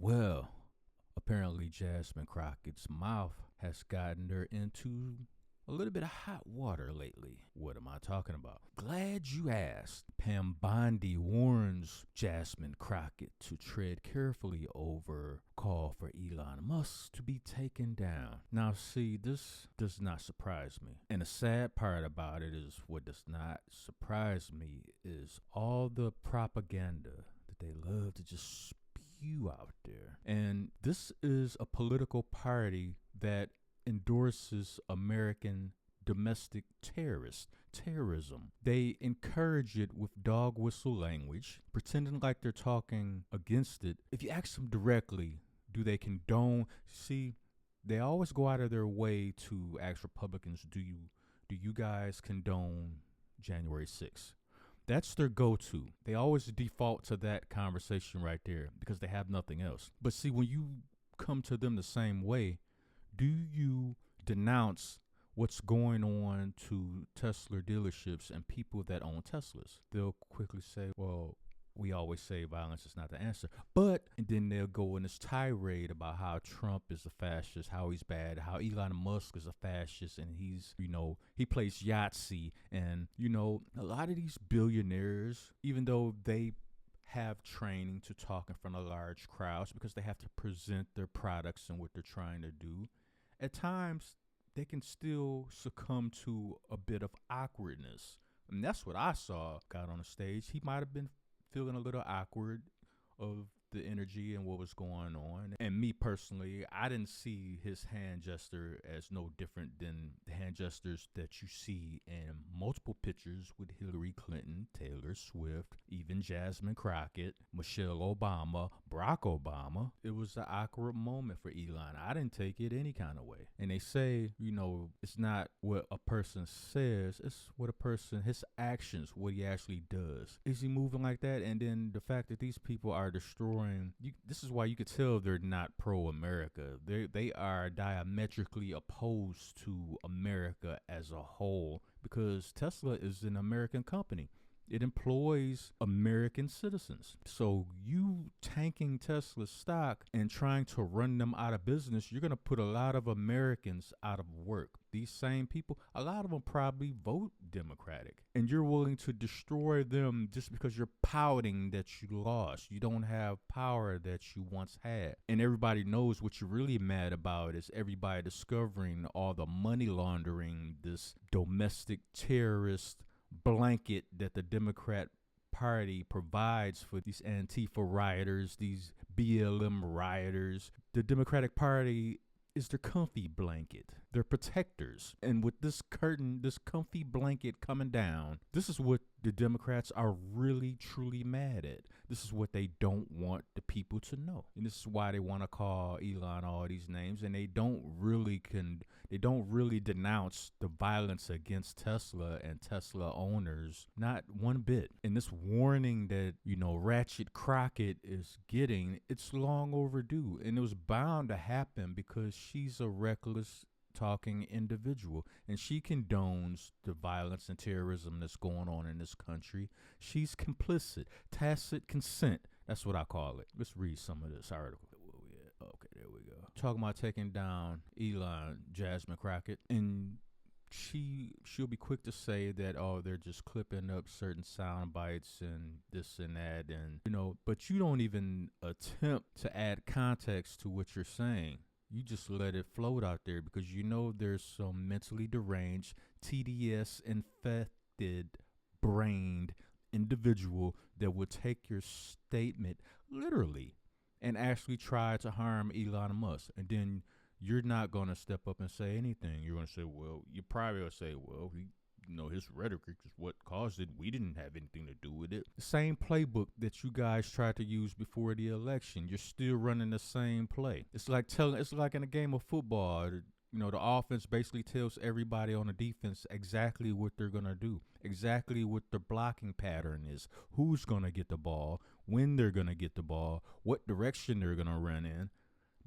Well, apparently Jasmine Crockett's mouth has gotten her into a little bit of hot water lately. What am I talking about? Glad you asked. Pam Bondi warns Jasmine Crockett to tread carefully over call for Elon Musk to be taken down. Now, see, this does not surprise me. And the sad part about it is what does not surprise me is all the propaganda that they love to just spew out there. And this is a political party that endorses American domestic terrorism. They encourage it with dog whistle language, pretending like they're talking against it. If you ask them directly, do they condone? See, they always go out of their way to ask Republicans, do you guys condone January 6th? That's their go-to. They always default to that conversation right there because they have nothing else. But see, when you come to them the same way, do you denounce what's going on to Tesla dealerships and people that own Teslas? They'll quickly say, well, we always say violence is not the answer. And then they'll go in this tirade about how Trump is a fascist, how he's bad, how Elon Musk is a fascist, and he's, he plays Yahtzee. And, a lot of these billionaires, even though they have training to talk in front of large crowds because they have to present their products and what they're trying to do, at times they can still succumb to a bit of awkwardness. And that's what I saw. Got on the stage. He might have been feeling a little awkward of the energy and what was going on. And me personally, I didn't see his hand gesture as no different than the hand gestures that you see in multiple pictures with Hillary Clinton, Taylor Swift, even Jasmine Crockett, Michelle Obama, Barack Obama. It was an awkward moment for Elon. I didn't take it any kind of way. And they say, it's not what a person says, it's what a person, his actions, what he actually does. Is he moving like that? And then the fact that these people are destroying, this is why you could tell they're not pro-America. They are diametrically opposed to America as a whole because Tesla is an American company. It employs American citizens. So you tanking Tesla stock and trying to run them out of business, you're going to put a lot of Americans out of work. These same people, a lot of them probably vote Democratic. And you're willing to destroy them just because you're pouting that you lost. You don't have power that you once had. And everybody knows what you're really mad about is everybody discovering all the money laundering, this domestic terrorist blanket that the Democrat Party provides for these Antifa rioters, these BLM rioters. The Democratic Party is their comfy blanket, their protectors. And with this curtain, this comfy blanket coming down, this is what the Democrats are really, truly mad at. This is what they don't want the people to know. And this is why they want to call Elon all these names. And they don't really denounce the violence against Tesla and Tesla owners, not one bit. And this warning that, Ratchet Crockett is getting, it's long overdue. And it was bound to happen because she's a reckless talking individual and she condones the violence and terrorism that's going on in this country. She's complicit, tacit consent. That's what I call it. Let's read some of this article. Where we at? Okay, there we go. Talking about taking down Elon, Jasmine Crockett, and she'll be quick to say that, they're just clipping up certain sound bites and this and that, and but you don't even attempt to add context to what you're saying. You just let it float out there because there's some mentally deranged, TDS infected, brained individual that will take your statement literally and actually try to harm Elon Musk. And then you're not going to step up and say anything. You're going to say, well, you probably will say, well, his rhetoric is what caused it. We didn't have anything to do with it. The same playbook that you guys tried to use before the election. You're still running the same play. It's like in a game of football. The offense basically tells everybody on the defense exactly what they're going to do, exactly what their blocking pattern is, who's going to get the ball, when they're going to get the ball, what direction they're going to run in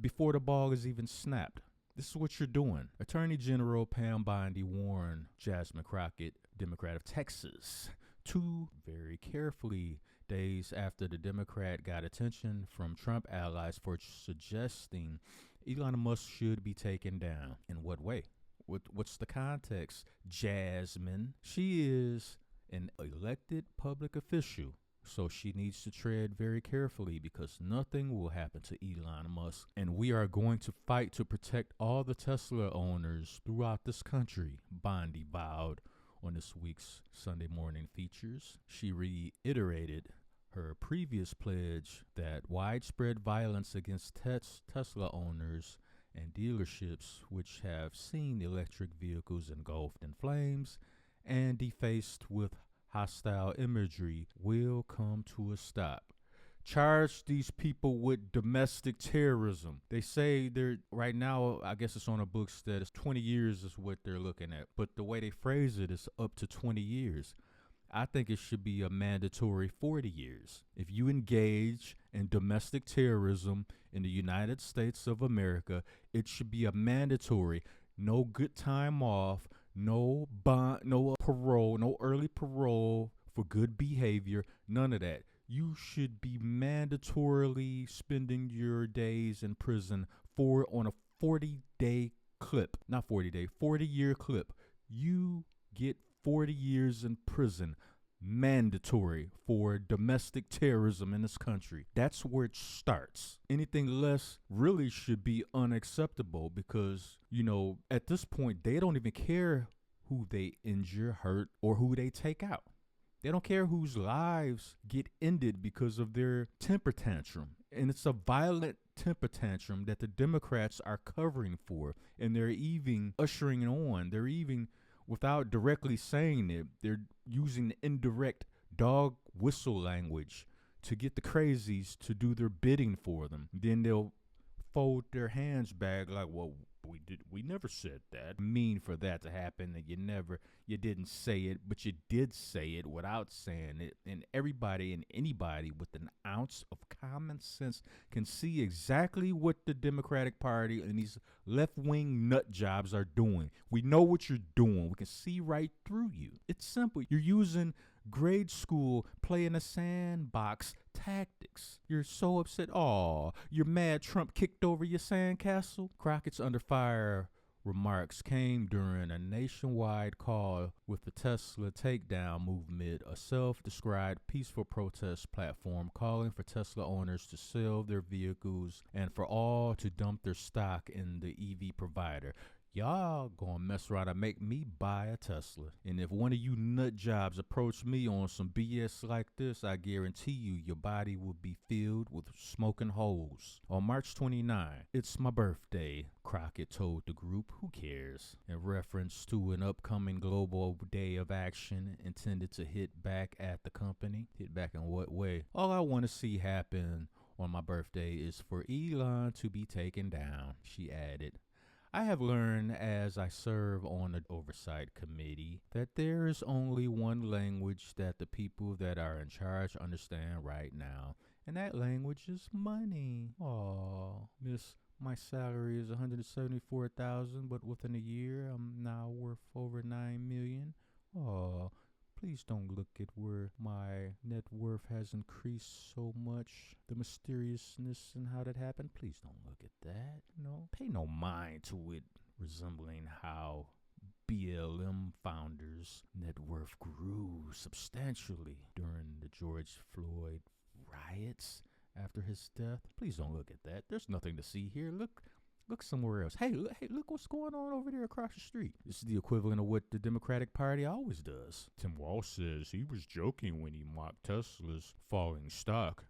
before the ball is even snapped. This is what you're doing. Attorney General Pam Bondi warned Jasmine Crockett, Democrat of Texas, to very carefully days after the Democrat got attention from Trump allies for suggesting Elon Musk should be taken down. In what way? What's the context? Jasmine. She is an elected public official, so she needs to tread very carefully because nothing will happen to Elon Musk. And we are going to fight to protect all the Tesla owners throughout this country, Bondi vowed on this week's Sunday Morning Features. She reiterated her previous pledge that widespread violence against Tesla owners and dealerships, which have seen electric vehicles engulfed in flames and defaced with hostile imagery, will come to a stop. Charge these people with domestic terrorism. They say they're right now, I guess it's on the books that it's 20 years is what they're looking at, but the way they phrase it is up to 20 years. I think it should be a mandatory 40 years. If you engage in domestic terrorism in the United States of America, it should be a mandatory, no good time off, no bond, no parole, no early parole for good behavior, none of that. You should be mandatorily spending your days in prison on a 40-day clip, not 40-day, 40-year clip. You get 40 years in prison, mandatory for domestic terrorism in this country. That's where it starts. Anything less really should be unacceptable because, at this point, they don't even care who they injure, hurt, or who they take out. They don't care whose lives get ended because of their temper tantrum. And it's a violent temper tantrum that the Democrats are covering for. And they're even ushering it on. They're even, without directly saying it, they're using the indirect dog whistle language to get the crazies to do their bidding for them. Then they'll fold their hands back like, well, we never said that. Mean for that to happen, and you didn't say it, but you did say it without saying it. And everybody and anybody with an ounce of common sense can see exactly what the Democratic Party and these left-wing nut jobs are doing. We know what you're doing. We can see right through you. It's simple. You're using grade school play in a sandbox tactics. You're so upset. Aw, you're mad Trump kicked over your sandcastle? Crockett's under fire remarks came during a nationwide call with the Tesla takedown movement, a self-described peaceful protest platform calling for Tesla owners to sell their vehicles and for all to dump their stock in the EV provider. Y'all gonna mess around and make me buy a Tesla. And if one of you nut jobs approach me on some BS like this, I guarantee you your body will be filled with smoking holes. On March 29, it's my birthday, Crockett told the group. Who cares? In reference to an upcoming global day of action intended to hit back at the company. Hit back in what way? All I want to see happen on my birthday is for Elon to be taken down, she added. I have learned as I serve on the oversight committee that there is only one language that the people that are in charge understand right now, and that language is money. Aw, miss, my salary is $174,000, but within a year I'm now worth over $9 million. Aw, please don't look at where my net worth has increased so much, the mysteriousness and how that happened. Please don't look at that. Pay no mind to it resembling how BLM founders' net worth grew substantially during the George Floyd riots after his death. Please don't look at that. There's nothing to see here. Look somewhere else. Hey, look what's going on over there across the street. This is the equivalent of what the Democratic Party always does. Tim Walsh says he was joking when he mocked Tesla's falling stock.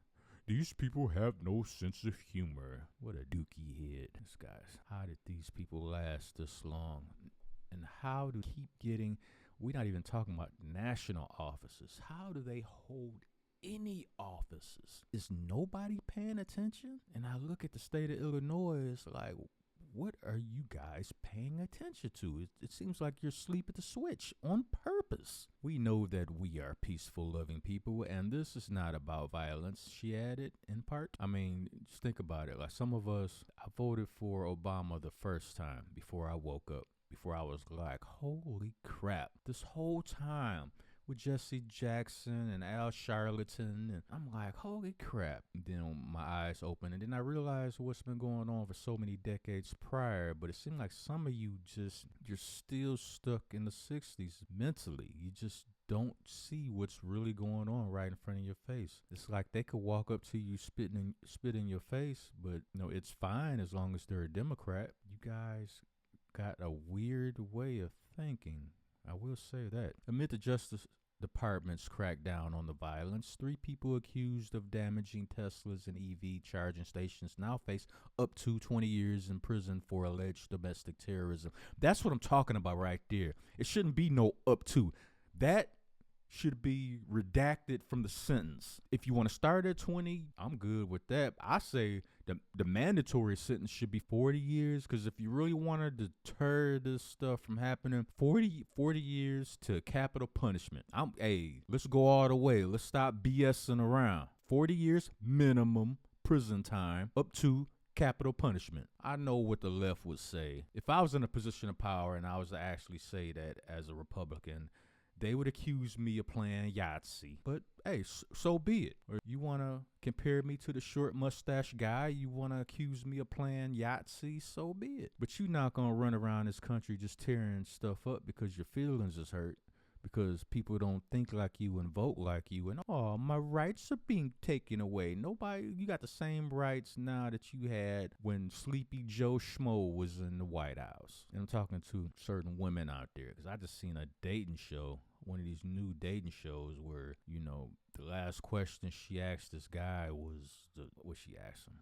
These people have no sense of humor. What a dookie head. This guy's. How did these people last this long? And how do keep getting, we're not even talking about national offices. How do they hold any offices? Is nobody paying attention? And I look at the state of Illinois, it's like, what are you guys paying attention to? It seems like you're asleep at the switch on purpose. We know that we are peaceful, loving people, and this is not about violence, she added, in part. I mean, just think about it. Like some of us, I voted for Obama the first time before I woke up, before I was like, holy crap, this whole time with Jesse Jackson and Al Sharpton, and I'm like, holy crap. And then my eyes open, and then I realized what's been going on for so many decades prior, but it seemed like some of you you're still stuck in the 60s mentally. You just don't see what's really going on right in front of your face. It's like they could walk up to you, spit in your face, but it's fine as long as they're a Democrat. You guys got a weird way of thinking. I will say that. Amid the Justice Department's crackdown on the violence, 3 people accused of damaging Teslas and EV charging stations now face up to 20 years in prison for alleged domestic terrorism. That's what I'm talking about right there. It shouldn't be no up to. That should be redacted from the sentence. If you want to start at 20, I'm good with that. I say the mandatory sentence should be 40 years, because if you really want to deter this stuff from happening, 40 years to capital punishment. Let's go all the way. Let's stop BSing around. 40 years minimum prison time up to capital punishment. I know what the left would say. If I was in a position of power and I was to actually say that as a Republican, they would accuse me of playing Yahtzee. But hey, so be it. Or you want to compare me to the short mustache guy? You want to accuse me of playing Yahtzee? So be it. But you're not going to run around this country just tearing stuff up because your feelings is hurt, because people don't think like you and vote like you, and my rights are being taken away. You got the same rights now that you had when Sleepy Joe Schmo was in the White House. And I'm talking to certain women out there, because I just seen a dating show, one of these new dating shows where, the last question she asked this guy was, what she asked him?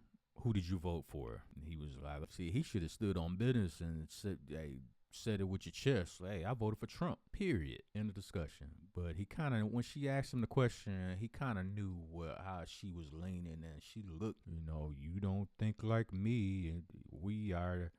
Who did you vote for? And he was like, see, he should have stood on business and said it with your chest. Hey, I voted for Trump, period. End of discussion. But he kind of, when she asked him the question, he kind of knew how she was leaning, and she looked, you don't think like me, and we are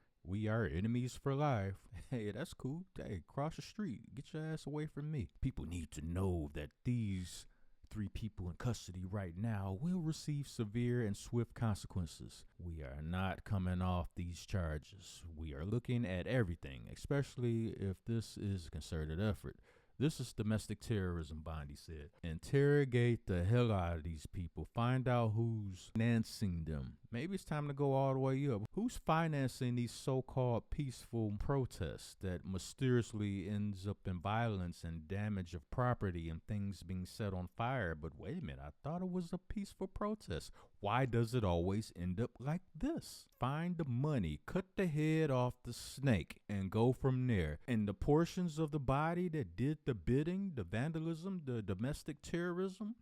enemies for life. Hey, that's cool. Hey, cross the street. Get your ass away from me. People need to know that these 3 people in custody right now will receive severe and swift consequences. We are not coming off these charges. We are looking at everything, especially if this is a concerted effort. This is domestic terrorism, Bondi said. Interrogate the hell out of these people. Find out who's financing them. Maybe it's time to go all the way up. Who's financing these so-called peaceful protests that mysteriously ends up in violence and damage of property and things being set on fire? But wait a minute, I thought it was a peaceful protest. Why does it always end up like this? Find the money, cut the head off the snake, and go from there. And the portions of the body that did the bidding, the vandalism, the domestic terrorism,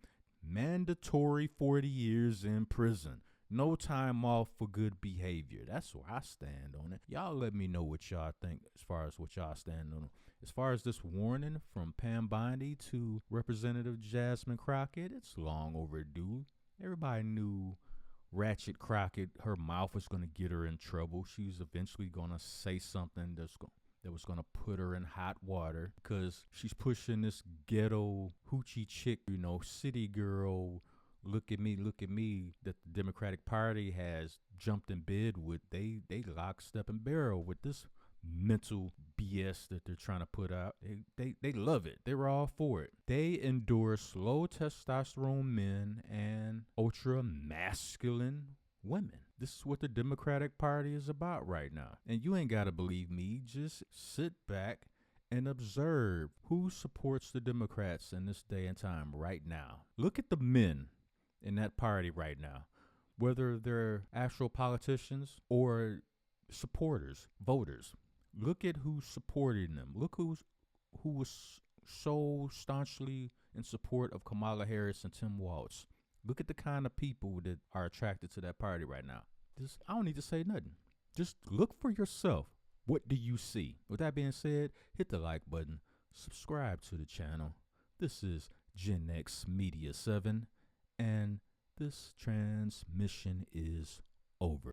mandatory 40 years in prison. No time off for good behavior. That's where I stand on it. Y'all let me know what y'all think as far as what y'all stand on. As far as this warning from Pam Bondi to Representative Jasmine Crockett, it's long overdue. Everybody knew Ratchet Crockett, her mouth was going to get her in trouble. She was eventually going to say something that was going to put her in hot water, because she's pushing this ghetto hoochie chick, city girl, look at me, that the Democratic Party has jumped in bed with. They lock, step, and barrel with this mental BS that they're trying to put out. They love it. They're all for it. They endorse low testosterone men and ultra masculine women. This is what the Democratic Party is about right now. And you ain't got to believe me. Just sit back and observe who supports the Democrats in this day and time right now. Look at the men in that party right now, whether they're actual politicians or supporters, voters. Look at who's supporting them. Look who was so staunchly in support of Kamala Harris and Tim Walz. Look at the kind of people that are attracted to that party right now. I don't need to say nothing. Just look for yourself. What do you see? With that being said, hit the like button. Subscribe to the channel. This is Gen X Media 7, and this transmission is over.